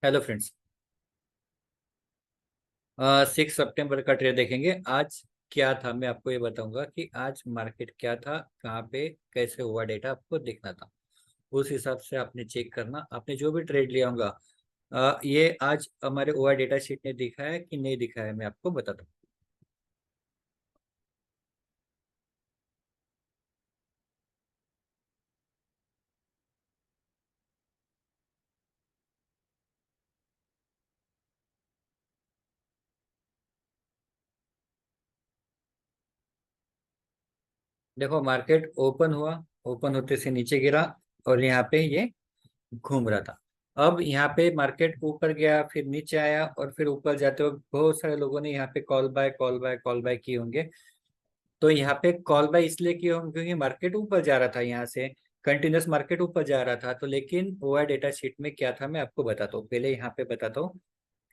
Hello friends. 6 सितंबर का trade देखेंगे। आज क्या था मैं आपको ये बताऊंगा कि आज मार्केट क्या था, कहाँ पे कैसे हुआ, डेटा आपको देखना था। उस हिसाब से आपने चेक करना। आपने जो भी ट्रेड लिया होगा, ये आज हमारे ओआई डेटा शीट ने दिखा है कि नहीं दिखा है, मैं आपको बताता हूँ। देखो, मार्केट ओपन हुआ, ओपन होते से नीचे गिरा और यहाँ पे ये घूम रहा था। अब यहाँ पे मार्केट ऊपर गया, फिर नीचे आया और फिर ऊपर जाते हुए बहुत सारे लोगों ने यहाँ पे call buy call buy call buy किए होंगे। तो यहाँ पे कॉल बाय इसलिए किया होंगे क्योंकि मार्केट ऊपर जा रहा था, यहाँ से कंटिन्यूस मार्केट ऊपर जा रहा था। तो लेकिन ओआई डेटा शीट में क्या था मैं आपको बताता हूँ। पहले यहाँ पे बताता हूँ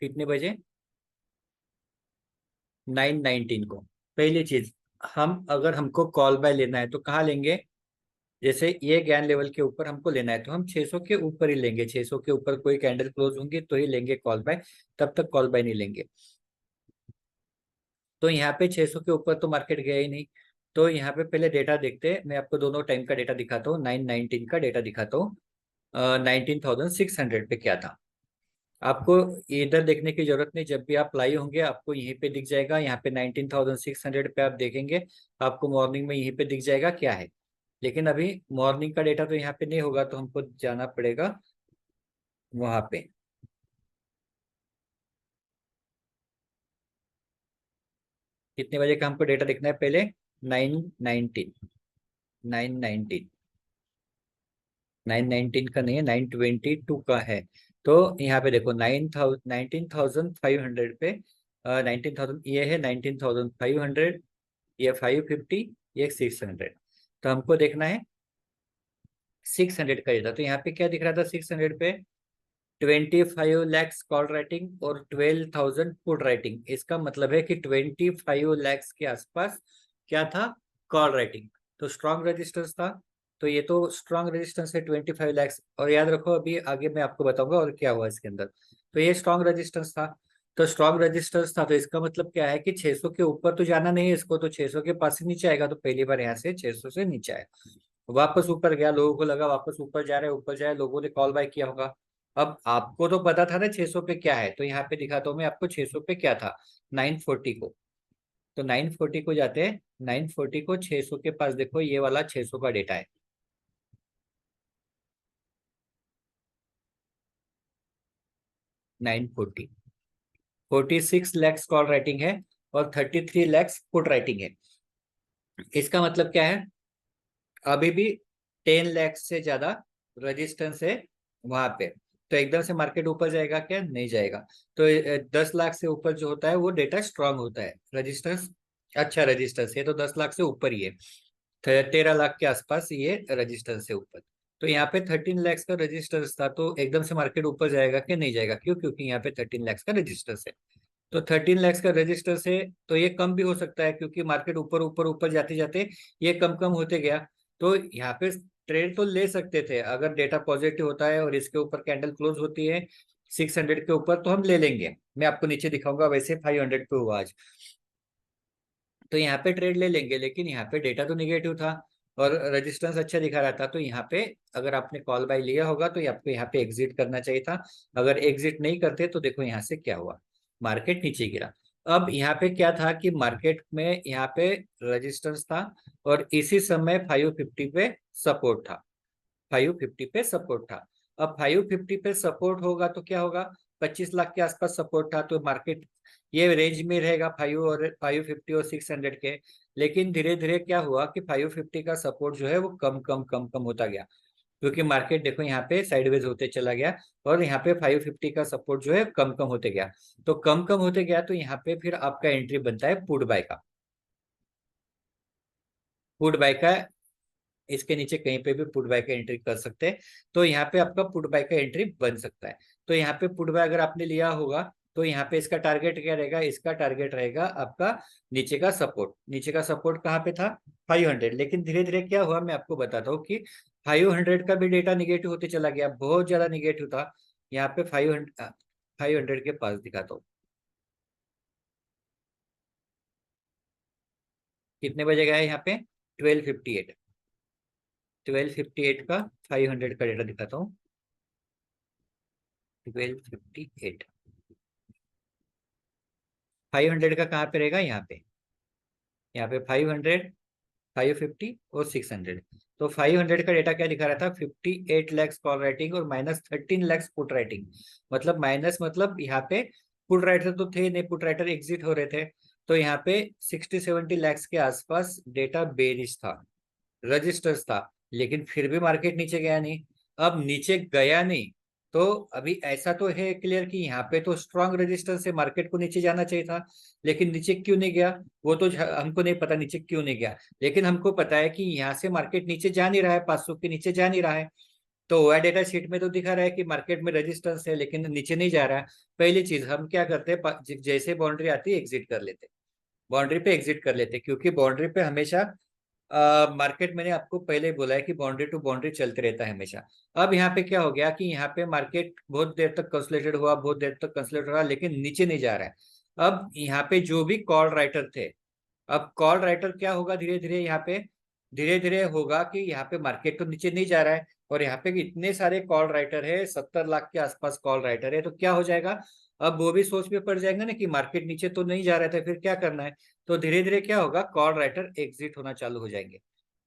कितने बजे, 9:19 को। पहली चीज, हम अगर हमको कॉल बाय लेना है तो कहाँ लेंगे? जैसे ये ज्ञान लेवल के ऊपर हमको लेना है तो हम 600 के ऊपर ही लेंगे। 600 के ऊपर कोई कैंडल क्लोज होंगी तो ही लेंगे कॉल बाय, तब तक कॉल बाय नहीं लेंगे। तो यहाँ पे 600 के ऊपर तो मार्केट गया ही नहीं। तो यहाँ पे पहले डेटा देखते हैं। मैं आपको दोनों टाइम का डेटा दिखाता हूँ, 9:19 का डेटा दिखाता हूँ। 19,600 पे क्या था। आपको इधर देखने की जरूरत नहीं, जब भी आप लाई होंगे आपको यहीं पे दिख जाएगा। यहाँ पे 19,600 पे आप देखेंगे, आपको मॉर्निंग में यहीं पे दिख जाएगा क्या है। लेकिन अभी मॉर्निंग का डेटा तो यहाँ पे नहीं होगा, तो हमको जाना पड़ेगा वहां पे। कितने बजे का हमको डेटा देखना है पहले? 9:19। 9:19। 9:19 का नहीं है, 9:22 का है। तो यहाँ पे देखो 19,500 पे, 19,000 ये है, 19,500, ये 550, ये 600। तो हमको देखना है 600 का डेटा। तो यहाँ पे क्या दिख रहा था 600 पे? 25 लैक्स कॉल राइटिंग और 12,000 पुट राइटिंग। इसका मतलब है कि 25 लैक्स के आसपास क्या था? Call writing. तो स्ट्रॉन्ग रेजिस्टेंस था। तो ये तो स्ट्रॉन्ग रेजिस्टेंस है 25 लैक्स। और याद रखो, अभी आगे मैं आपको बताऊंगा और क्या हुआ इसके अंदर। तो ये स्ट्रॉन्ग रेजिस्टेंस था। तो स्ट्रॉन्ग रेजिस्टेंस था तो इसका मतलब क्या है कि 600 के ऊपर तो जाना नहीं है इसको, तो 600 के पास ही नीचे आएगा। तो पहली बार यहाँ से 600 से नीचे आया, वापस ऊपर गया, लोगों को लगा वापस ऊपर जा रहा है, ऊपर जाए, लोगों ने कॉल बाय किया होगा। अब आपको तो पता था ना 600 पे क्या है, तो यहाँ पे दिखाता हूँ मैं आपको 600 पे क्या था। 940 को। तो 940 को जाते हैं, 940 को 600 के पास देखो, ये वाला 600 का डेटा है। 940, 46 लैक्स कॉल राइटिंग है और 33 लैक्स पुट राइटिंग है। इसका मतलब क्या है? अभी भी 10 लैक्स से ज्यादा रजिस्टेंस है वहां पे। तो एकदम से मार्केट ऊपर जाएगा क्या? नहीं जाएगा। तो 10 लाख से ऊपर जो होता है वो डेटा स्ट्रांग होता है, रजिस्टेंस अच्छा रजिस्टेंस है। तो 10 लाख से ऊपर ही है, 13 लाख के आसपास ये रजिस्टेंस है ऊपर। तो यहाँ पे 13 लैक्स का रजिस्टेंस था, तो एकदम से मार्केट ऊपर जाएगा कि नहीं जाएगा? क्यों? क्योंकि यहाँ पे 13 लैक्स का रजिस्टेंस है। तो 13 लैक्स का रजिस्टेंस है, तो ये कम भी हो सकता है क्योंकि मार्केट ऊपर ऊपर ऊपर जाते जाते ये कम कम होते गया। तो यहाँ पे ट्रेड तो ले सकते थे, अगर डेटा पॉजिटिव होता है और इसके ऊपर कैंडल क्लोज होती है 600 के ऊपर तो हम ले लेंगे। मैं आपको नीचे दिखाऊंगा, वैसे 500 पे हुआ आज। तो यहाँ पे ट्रेड ले लेंगे, लेकिन यहाँ पे डेटा तो निगेटिव था और रेजिस्टेंस अच्छा दिखा रहा था। तो यहाँ पे अगर आपने कॉल बाय लिया होगा तो आपको यहाँ पे एग्जिट करना चाहिए था। अगर एग्जिट नहीं करते तो देखो यहाँ से क्या हुआ, मार्केट नीचे गिरा। अब यहाँ पे क्या था कि मार्केट में यहाँ पे रेजिस्टेंस था और इसी समय 550 पे सपोर्ट था। 550 पे सपोर्ट था। अब 550 पे सपोर्ट होगा तो क्या होगा? 25 लाख के आसपास सपोर्ट था, तो मार्केट ये रेंज में रहेगा, 550 और 600 के। लेकिन धीरे धीरे क्या हुआ कि 550 का सपोर्ट जो है वो कम कम कम कम होता गया, क्योंकि मार्केट देखो यहाँ पे साइडवेज होते चला गया और यहाँ पे 550 का सपोर्ट जो है कम कम होते गया। तो कम कम होते गया तो यहाँ पे फिर आपका एंट्री बनता है पुट बाय का। पुट बाय का, इसके नीचे कहीं पे भी पुट बाय का एंट्री कर सकते हैं। तो यहाँ पे आपका पुट बाय का एंट्री बन सकता है। तो यहाँ पे पुट बाय अगर आपने लिया होगा तो यहाँ पे इसका टारगेट क्या रहेगा? इसका टारगेट रहेगा आपका नीचे का सपोर्ट। नीचे का सपोर्ट कहाँ पे था? 500। लेकिन धीरे धीरे क्या हुआ मैं आपको बताता हूँ कि 500 का भी डेटा निगेटिव होते चला गया, बहुत ज्यादा निगेटिव था। यहाँ पे 500 के पास दिखाता हूँ। कितने बजे गया है यहाँ पे? 12:58। 12:58 का 500 का डेटा दिखाता हूँ। 12:58, 500 का कहाँ पे रहेगा? यहाँ पे, यहाँ पे 500, 550 और 600। तो 500 का डेटा क्या दिखा रहा था? 58 lakhs कॉल राइटिंग और -13 lakhs पुट राइटिंग। मतलब माइनस, मतलब यहाँ पे पुट राइटर तो थे नहीं, पुट राइटर एग्जिट हो रहे थे। तो यहाँ पे 60-70 lakhs के आसपास डेटा बेरिश था, रजिस्टर्स था। लेकिन फिर भी मार्केट नीचे गया नहीं। अब नीचे गया नहीं तो अभी ऐसा तो है क्लियर कि यहाँ पे तो स्ट्रांग रेजिस्टेंस से मार्केट को नीचे जाना चाहिए था। लेकिन नीचे क्यों नहीं गया वो तो हमको नहीं पता, नीचे क्यों नहीं गया। लेकिन हमको पता है कि यहाँ से मार्केट नीचे जा नहीं रहा है, 500 के नीचे जा नहीं रहा है। तो ओआई डेटा शीट में तो दिखा रहा है कि मार्केट में रेजिस्टेंस है लेकिन नीचे नहीं जा रहा है। पहली चीज हम क्या करते हैं, जैसे बाउंड्री आती है एग्जिट कर लेते, बाउंड्री पे एग्जिट कर लेते, क्योंकि बाउंड्री पे हमेशा मार्केट, मैंने आपको पहले ही बोला है कि बाउंड्री टू बाउंड्री चलते रहता है हमेशा। अब यहाँ पे क्या हो गया कि यहाँ पे मार्केट बहुत देर तक कंसोलिडेटेड हुआ, बहुत देर तक कंसोलिडेटेड हुआ, लेकिन नीचे नहीं जा रहा है। अब यहाँ पे जो भी कॉल राइटर थे, अब कॉल राइटर क्या होगा, धीरे धीरे यहाँ पे धीरे धीरे होगा कि यहाँ पे मार्केट तो नीचे नहीं जा रहा है और यहाँ पे इतने सारे कॉल राइटर है, 70 लाख के आसपास कॉल राइटर है, तो क्या हो जाएगा? अब वो भी सोच में पड़ जाएंगे ना कि मार्केट नीचे तो नहीं जा रहा था, फिर क्या करना है। तो धीरे धीरे क्या होगा, कॉल राइटर एग्जिट होना चालू हो जाएंगे।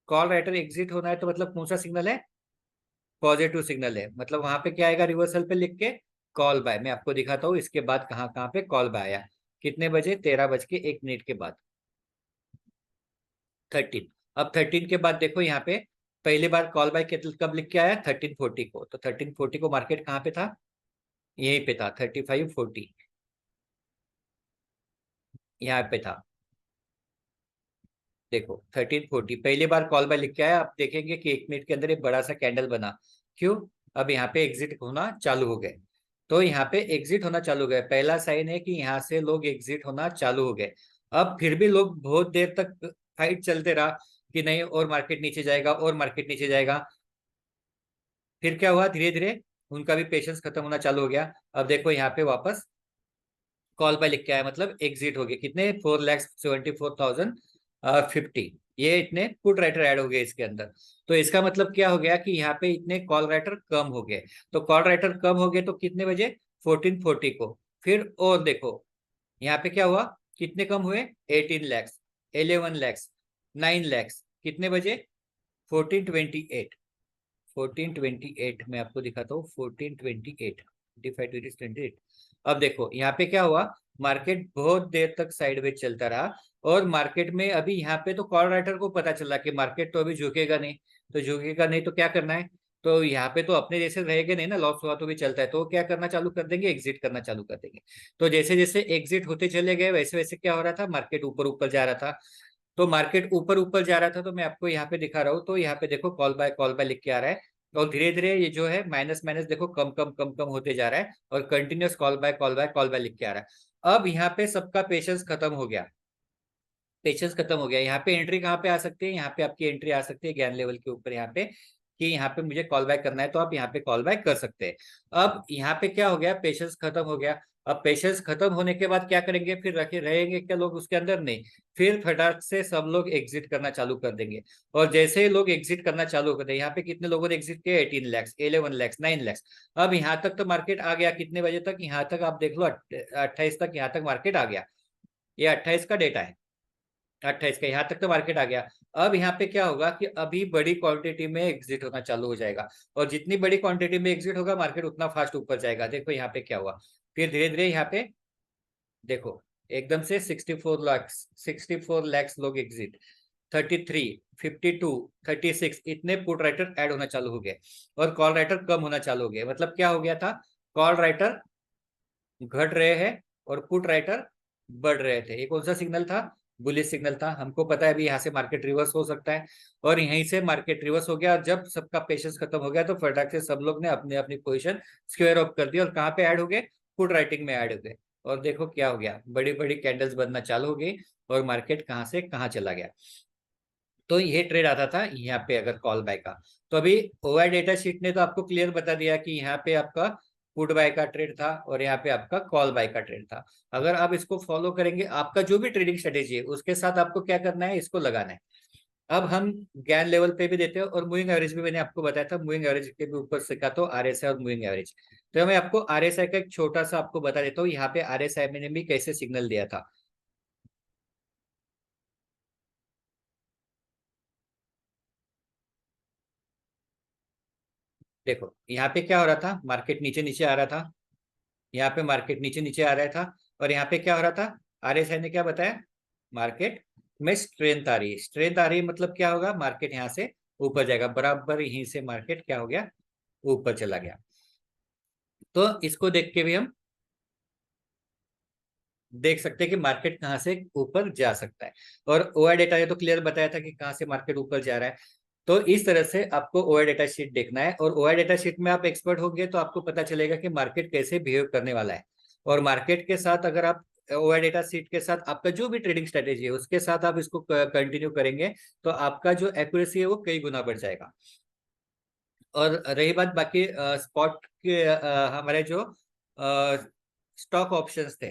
कॉल राइटर एग्जिट होना है तो मतलब कौन सा सिग्नल है? पॉजिटिव सिग्नल है। मतलब वहां पे क्या आएगा रिवर्सल पे लिख के? Call buy. मैं आपको दिखाता हूँ इसके बाद कहाँ कहाँ पे कॉल बाय आया। कितने बजे? 13:01 के बाद, 13। अब 13 के बाद देखो यहाँ पे पहली बार कॉल बाय कब लिख के आया? 13:40 को। तो 13:40 को मार्केट कहाँ पे था? यहीं पे था, 35:40 यहाँ पे था। देखो 13:40 पहली बार कॉल बाय लिख के आया। आप देखेंगे कि 1 मिनट के अंदर एक बड़ा सा कैंडल बना। क्यों? अब यहाँ पे एग्जिट होना चालू हो गए। तो यहाँ पे एग्जिट होना चालू हो गए, पहला साइन है कि यहाँ से लोग एग्जिट होना चालू हो गए। अब फिर भी लोग बहुत देर तक फाइट चलते रहा कि नहीं और मार्केट नीचे जाएगा, और मार्केट नीचे जाएगा। फिर क्या हुआ, धीरे धीरे उनका भी पेशेंस खत्म होना चालू हो गया। अब देखो यहाँ पे वापस कॉल पे लिख के आया, मतलब एग्जिट हो गए। कितने? 4,74,050। ये इतने पुट राइटर ऐड हो गए इसके अंदर। तो इसका मतलब क्या हो गया कि यहाँ पे इतने कॉल राइटर कम हो गए। तो कॉल राइटर कम हो गए तो कितने बजे? 14:40 को। फिर और देखो यहाँ पे क्या हुआ, कितने कम हुए? 18 lakhs, 11 lakhs, 9 lakhs। कितने बजे? 14:28। 14:28 मैं आपको दिखाता हूँ। 14:28 25 अब देखो यहाँ पे क्या हुआ, मार्केट बहुत देर तक साइडवेज चलता रहा। और मार्केट में अभी यहाँ पे तो कॉल राइटर को पता चला कि मार्केट तो अभी झुकेगा नहीं। तो झुकेगा नहीं तो क्या करना है? तो यहाँ पे तो अपने जैसे रहेंगे नहीं ना, लॉस हुआ तो भी चलता है, तो क्या करना चालू कर देंगे? एग्जिट करना चालू कर देंगे। तो जैसे जैसे एग्जिट होते चले गए वैसे वैसे क्या हो रहा था, मार्केट ऊपर ऊपर जा रहा था। तो मार्केट ऊपर ऊपर जा रहा था, तो मैं आपको यहाँ पे दिखा रहा हूँ। तो यहाँ पे देखो कॉल बाय लिख के आ रहा है। और धीरे धीरे ये जो है माइनस माइनस देखो कम कम कम कम होते जा रहा है, और continuous call buy call buy call buy लिख के आ रहा है। अब यहाँ पे सबका पेशेंस खत्म हो गया, पेशेंस खत्म हो गया। यहाँ पे एंट्री कहाँ पे आ सकती है? यहाँ पे आपकी एंट्री आ सकती है ज्ञान लेवल के ऊपर, यहाँ पे कि यहाँ पे मुझे कॉल बैक करना है, तो आप यहाँ पे कॉल बैक कर सकते हैं। अब यहाँ पे क्या हो गया, पेशेंस खत्म हो गया। अब पेशेंस खत्म होने के बाद क्या करेंगे, फिर रखे रहेंगे क्या लोग उसके अंदर? नहीं। फिर फटाक से सब लोग एग्जिट करना चालू कर देंगे। और जैसे ही लोग एग्जिट करना चालू कर देंगे, यहाँ पे कितने लोगों ने एग्जिट किया? 18 lakhs, 11 lakhs, 9 lakhs। अब यहाँ तक तो मार्केट आ गया, कितने बजे तक? यहाँ तक आप देख लो 28 तक यहाँ तक मार्केट आ गया। ये 28 का डेटा है, 28 का यहाँ तक तो मार्केट आ गया। अब यहाँ पे क्या होगा कि अभी बड़ी क्वांटिटी में एग्जिट होना चालू हो जाएगा, और जितनी बड़ी क्वांटिटी में एग्जिट होगा मार्केट उतना फास्ट ऊपर जाएगा। देखो यहाँ पे क्या हुआ, फिर धीरे धीरे यहाँ पे देखो एकदम से 64 lakhs लोग एग्जिट, 33, 52, 36 इतने पुट राइटर ऐड होना चालू हो गए, और कॉल राइटर कम होना चालू हो गए। मतलब क्या हो गया था, कॉल राइटर घट रहे हैं और पुट राइटर बढ़ रहे थे। ये कौन सा सिग्नल था? बुलिश सिग्नल था। हमको पता है अभी यहाँ से मार्केट रिवर्स हो सकता है, और यहीं से मार्केट रिवर्स हो गया। और जब सबका पेशेंस खत्म हो गया तो फटाक से सब लोग ने अपने अपनी पोजीशन स्क्वायर ऑफ कर दी, और कहाँ पे ऐड हो गए? पुट राइटिंग में ऐड हो गए। और देखो क्या हो गया, बड़ी बड़ी कैंडल्स बनना चालू हो गई, और मार्केट कहाँ से कहाँ चला गया। तो ये ट्रेड आता था यहाँ पे अगर कॉल बाय का। तो अभी ओआई डेटा शीट ने तो आपको क्लियर बता दिया कि यहाँ पे आपका पुट बाय का ट्रेड था और यहाँ पे आपका कॉल बाय का ट्रेड था। अगर आप इसको फॉलो करेंगे, आपका जो भी ट्रेडिंग स्ट्रेटेजी है उसके साथ आपको क्या करना है, इसको लगाना है। अब हम ज्ञान लेवल पे भी देते हैं और मूविंग एवरेज भी मैंने आपको बताया था, मूविंग एवरेज के भी ऊपर सीखा तो आरएसआई और मूविंग एवरेज। तो मैं आपको आरएसआई का एक छोटा सा आपको बता देता हूँ, यहाँ पे आरएसआई मैंने भी कैसे सिग्नल दिया था। देखो यहाँ पे क्या हो रहा था, मार्केट नीचे नीचे आ रहा था, यहाँ पे मार्केट नीचे नीचे आ रहा था, और यहाँ पे क्या हो रहा था, आरएसआई ने क्या बताया, मार्केट में स्ट्रेंथ आ रही है। स्ट्रेंथ आ रही है मतलब क्या होगा, मार्केट यहाँ से ऊपर जाएगा, बराबर यहीं से मार्केट क्या हो गया, ऊपर चला गया। तो इसको देख के भी हम देख सकते हैं कि मार्केट कहाँ से ऊपर जा सकता है। और ओआई डेटा ने तो क्लियर बताया था कि कहाँ से मार्केट ऊपर जा रहा है। तो इस तरह से आपको ओआई डेटा शीट देखना है, और ओआई डेटा शीट में आप एक्सपर्ट होंगे तो आपको पता चलेगा कि मार्केट कैसे बिहेव करने वाला है। और मार्केट के साथ अगर आप ओआई डेटा शीट के साथ आपका जो भी ट्रेडिंग स्ट्रेटेजी है उसके साथ आप इसको कंटिन्यू करेंगे तो आपका जो एक्यूरेसी है वो कई गुना बढ़ जाएगा। और रही बात बाकी स्पॉट के, हमारे जो स्टॉक ऑप्शंस थे,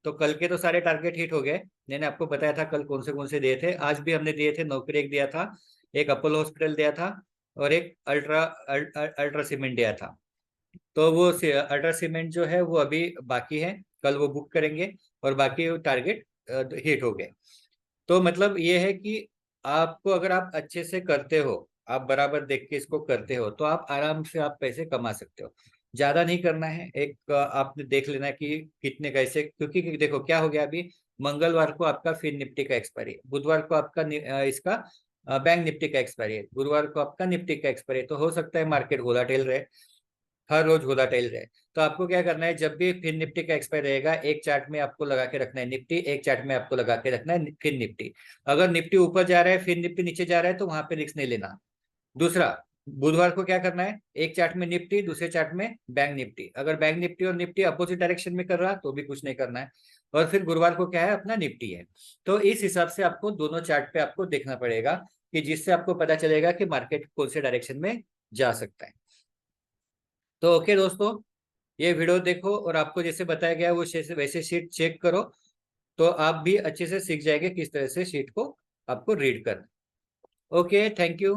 तो कल के तो सारे टारगेट हिट हो गए। मैंने आपको बताया था कौन से दिए थे, आज भी हमने दिए थे। नौकरी एक दिया था, एक अपोलो हॉस्पिटल दिया था, और एक अल्ट्रा सीमेंट दिया था। तो वो अल्ट्रा सीमेंट जो है वो अभी बाकी है, कल वो बुक करेंगे, और बाकी टारगेट हिट हो गए। तो मतलब ये है कि आपको अगर आप अच्छे से करते हो, आप बराबर देख के इसको करते हो, तो आप आराम से आप पैसे कमा सकते हो। ज्यादा नहीं करना है, एक आपने देख लेना कि कितने कैसे, क्योंकि देखो क्या हो गया अभी, मंगलवार को आपका फिर निफ्टी का एक्सपायरी है, बुधवार को आपका इसका बैंक निफ्टी का एक्सपायरी है, गुरुवार को आपका निफ्टी का एक्सपायरी है। तो हो सकता है मार्केट वोलाटाइल रहे, हर रोज वोलाटाइल रहे। तो आपको क्या करना है, जब भी फिर निफ्टी का एक्सपायर रहेगा, एक चार्ट में आपको लगा के रखना है निफ्टी, एक चार्ट में आपको लगा के रखना है फिर निफ्टी। अगर निफ्टी ऊपर जा रहा है फिर निफ्टी नीचे जा रहा है तो वहां पे रिस्क नहीं लेना। दूसरा, बुधवार को क्या करना है, एक चार्ट में निफ्टी, दूसरे चार्ट में बैंक निफ्टी। अगर बैंक निफ्टी और निफ्टी अपोजिट डायरेक्शन में कर रहा तो भी कुछ नहीं करना है। और फिर गुरुवार को क्या है, अपना निफ्टी है। तो इस हिसाब से आपको दोनों चार्ट पे आपको देखना पड़ेगा, कि जिससे आपको पता चलेगा कि मार्केट कौन से डायरेक्शन में जा सकता है। तो ओके दोस्तों, ये वीडियो देखो और आपको जैसे बताया गया वो वैसे शीट चेक करो, तो आप भी अच्छे से सीख जाएंगे किस तरह से शीट को आपको रीड करना। Okay, thank you.